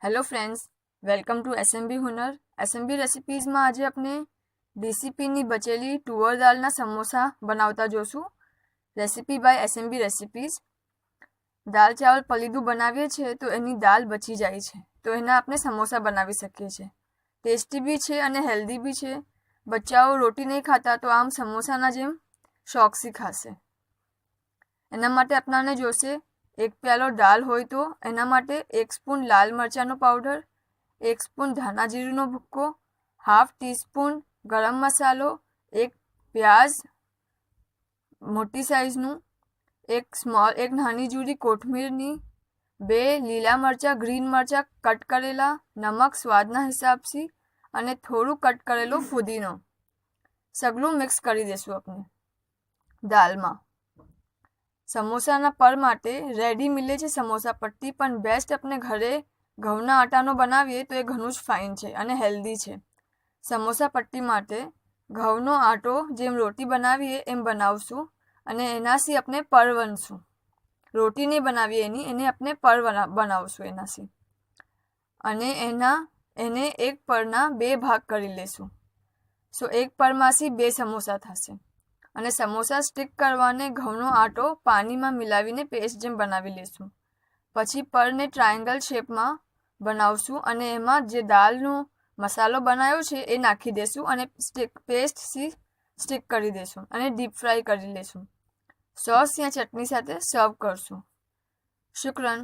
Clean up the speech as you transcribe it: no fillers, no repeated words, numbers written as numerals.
Hello friends, welcome to SMB Hunar. SMB રેસિપીઝમાં આજે આપણે ડીસીપીની બચેલી તુવર દાળના સમોસા બનાવતા જોશું. Recipe by SMB recipes. દાળ ચાવલ પલીદું બનાવીએ છીએ તો એની દાળ બચી જાય છે, તો એના આપણે સમોસા બનાવી શકીએ છીએ. ટેસ્ટી બી છે અને હેલ્ધી બી છે. બચ્ચાઓ રોટી નહીં ખાતા તો આમ સમોસાના જેમ શોખથી ખાશે. એના માટે આપણાને જોશે 1 પ્યાલો દાળ હોય તો એના માટે 1 સ્પૂન લાલ મરચાંનો પાવડર, 1 સ્પૂન ધાણા જીરુંનો ભૂક્કો, ½ ટીસ્પૂન ગરમ મસાલો, 1 પ્યાજ મોટી સાઇઝનું, 1 નાની જુડી કોથમીરની, 2 લીલા મરચાં ગ્રીન મરચાં કટ કરેલા, નમક સ્વાદના હિસાબથી અને થોડું કટ કરેલો ફુદીનો. સગલું મિક્સ કરી દઈશું આપણે દાળમાં. સમોસાના પર માટે રેડી મિલે છે સમોસા પટ્ટી, પણ બેસ્ટ આપણે ઘરે ઘઉંના આટાનો બનાવીએ તો એ ઘણું જ ફાઇન છે અને હેલ્ધી છે. સમોસા પટ્ટી માટે ઘઉંનો આટો જેમ રોટી બનાવીએ એમ બનાવશું અને એનાથી આપણે પર વણશું. રોટી નહીં બનાવીએ એને આપણે પર બનાવશું એનાથી. અને એને એક પરના 2 ભાગ કરી લેશું. એક પરમાંથી 2 સમોસા થશે. અને સમોસા સ્ટીક કરવાને ઘઉંનો આટો પાણીમાં મિલાવીને પેસ્ટ જેમ બનાવી લઈશું. પછી પરને ટ્રાયેંગલ શેપમાં બનાવશું અને એમાં જે દાળનો મસાલો બનાવ્યો છે એ નાખી દઈશું અને પેસ્ટથી સ્ટીક કરી દઈશું અને ડીપ ફ્રાય કરી લઈશું. સોસ યા ચટણી સાથે સર્વ કરશું. શુક્રન.